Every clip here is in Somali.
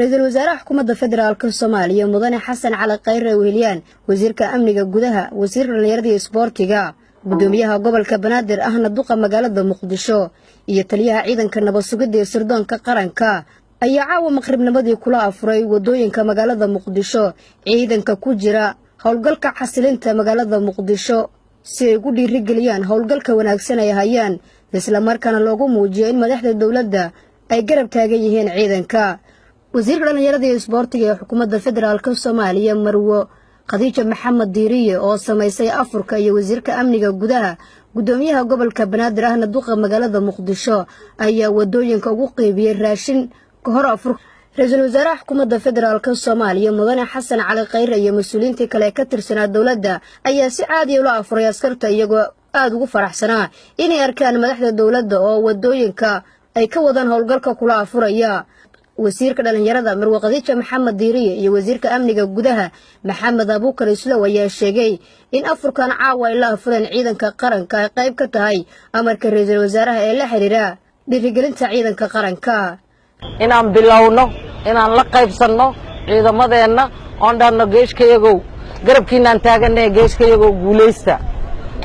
رئيسل وزراء حكومة فدرالك الصومالية مدن حسن على قير وهليان وزيرك أمنية جودها وزير الرياضة سبورتيغا gudoomiyaha gobolka Banaadir ahna duqa magaalada Muqdisho iyo taliyaha ciidanka nabad sugidda ee sirdoonka qaranka ayaa caawa maqribnimadii kula afuray wadooyinka magaalada Muqdisho ciidanka ku jira howlgalka xasilinta magaalada Muqdisho si ay ugu dhiirigeliyaan howlgalka wanaagsan ay hayaan isla markaana loogu muujiyo in madaxda dawladda ay garab taagan yihiin ciidanka wasiirka dhalinyarada iyo isboortiga ee xukuumadda federaalka Soomaaliya Marwo Khadija Maxamed Diiriye oo samaysay afurka iyo wasiirka amniga gudaha gudoomiyaha gobolka Banaadir ahna duqa magaalada Muqdisho ayaa wadooyinka ugu qaybiyay raashin ka hor afur raiisul wasaaraha xukuumadda federaalka Soomaaliya mudane Xasan Cali Khayre iyo mas'uuliyiinta kale ka tirsanaa dawladda ayaa si caadi ah u afuray askarta iyagoo aad ugu faraxsanaa inay arkaan madaxda dawladda oo wadooyinka ay ka wadaan howlgalka kula afuraya wasiirka dhalinyarada Marwo Khadija Maxamed Diiriye iyo wasiirka amniga gudaha Maxamed Abuukar Islow ayaa sheegay in afurkan caawa ay la afureen ciidanka qaranka ay qayb ka tahay amarka raiisul wasaaraha ee la xiriira dhiirigelinta ciidanka qaranka inaan bilowno inaan la qaybsanno ciidamadeena oo dhanno geeshkayagow garabkiinaan taaganay geeshkayagow guuleysta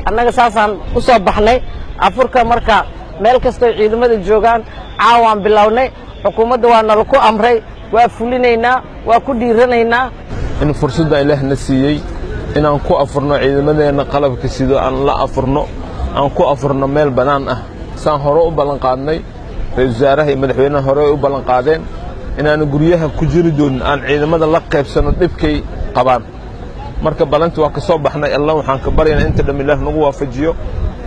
annaga saasaan u soo baxnay afurka marka meel kasta ciidamada joogaan caawaan bilownay xukuumadda waa nala ku amray waa fulinaynaa waa ku dhiiranaynaa in fursadda ilaahna siiyay inaan ku afurno ciidamadeena qalabka sido aan la afurno aan ku afurno meel banaan ah saan hore u ballan qaadnay ra'iisul wasaaraha iyo madaxweynaha hore u ballan qaadeen inaan guryaha ku jiri doonin aan ciidamada la qaybsano dhibkay qabaan marka balanta waa ka soo baxnay Allah waxaan ka baryaynaa inta dham ilaah nagu waafajiyo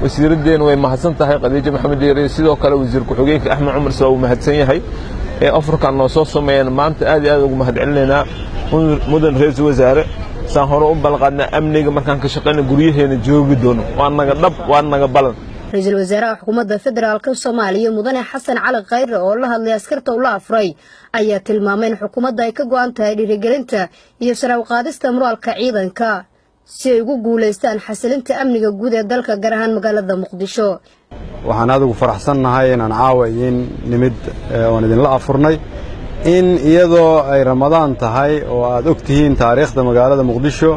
wasiiradeen way mahadsan tahay Khadija Maxamed Diiriye sidoo kale wasiir ku-xigeenka Axmed Cumar Soo mahadsan yahay ee afurkan noo soo sameeyeen maanta aad iyo aad ugu mahadcelinaynaa mudan ra'iisul wasaare saan hore u balqadna amniga markaan ka shaqeynaa guryaheena joogi doono waa naga dhab waa naga balan raiisul wasaaraha xukuumadda federaalka Soomaaliya mudane Xasan Cali Khayre oo la hadlay askarta ula afray ayaa tilmaamay in xukuumadda ay ka go'an tahay dhiirigelinta iyo sare u qaadista moraalka ciidanka si ay ugu guuleystaan xasilinta amniga guud ee dalka gaar ahaan magaalada Muqdisho waxaan aad ugu faraxsanahay inaan caawa idin nimid oo idin la afurnay in iyadoo ay Ramadaan tahay oo aad ogtihiin taariikhda magaalada Muqdisho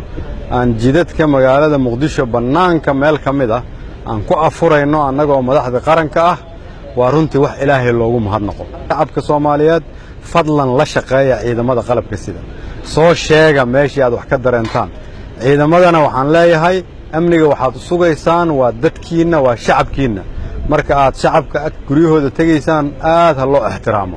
aan jidadka magaalada Muqdisho banaanka meel kamid ah aan ku afurayno annagoo madaxda qaranka ah waa runtii wax Ilaahay loogu mahadnaqo shacabka Soomaaliyeed fadlan la shaqeeya ciidamada qalabka sida soo sheega meeshii aad wax ka dareentaan ciidamadana waxaan leeyahay amniga waxaad sugaysaan waa dadkiina waa shacabkiina marka aad shacabka guryahooda tageysaan aad ha loo ixtiraamo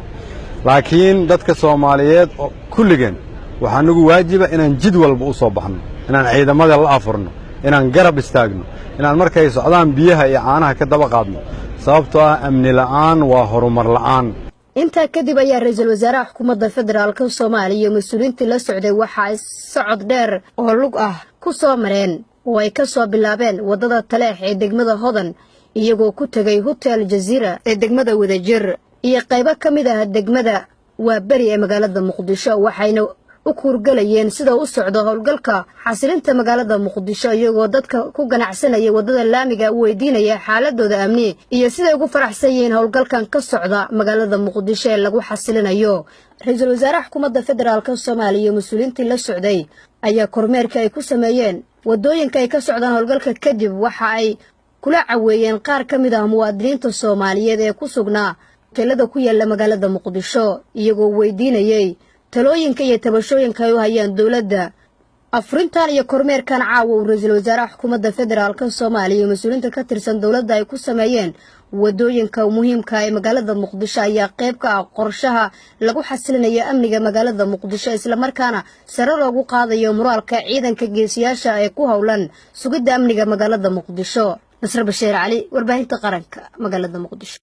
laakiin dadka Soomaaliyeed kulligeen waxaa nagu waajiba inaan jid walba u soo baxno inaan ciidamada la afurno inaan garab istaagno inaan markay socdaan biyaha iyo caanaha ka daba qaadno sababtoo ah amni la'aan waa horumar la'aan inta kadib ayaa raiisul wasaaraha xukuumadda federaalka Soomaaliya mas'uuliyiinta la socday waxa ay socod dheer oo lug ah ku soo mareen oo ay ka soo bilaabeen wadada Taleex ee degmada Hodan iyagoo ku tagay Hotel Jazeera ee degmada Wadajir iyo qaybo kamid ah degmada waa bari ee magaalada Muqdisho waxayna u kuurgalayeen sida u socdo howlgalka xasilinta magaalada Muqdisho iyagoo dadka ku ganacsanaya wadada laamiga u weydiinaya xaaladooda amni iyo sida ugu faraxsan yihiin howlgalkan ka socda magaalada Muqdisho ee lagu xasilinayo raiisul wasaaraha xukuumadda federaalka Soomaaliya mas'uuliyiinta la socday ayaa kormeerka ay ku sameeyeen wadooyinka ay ka socdaan howlgalka kadib waxa ay kula caweeyeen qaar kamid ah muwaadiniinta Soomaaliyeed ee ku sugnaa hoteelada ku yaala magaalada Muqdisho iyagoo weydiinayay talooyinka iyo tabashooyinka ay u hayaan dawladda afrintan iyo kormeerkan caawa uu raiisul wasaaraha xukuumadda federaalka Soomaaliya mas'uuliyiinta ka tirsan dawladda ay ku sameeyeen wadooyinka muhiimka ee magaalada Muqdisho ayaa qayb ka ah qorshaha lagu xasilinayo amniga magaalada Muqdisho isla markaana sare loogu qaadayo moraalka ciidanka geesiyaasha ee ku howlan sugidda amniga magaalada Muqdisho Nasr Bashiir Cali warbaahinta qaranka magaalada Muqdisho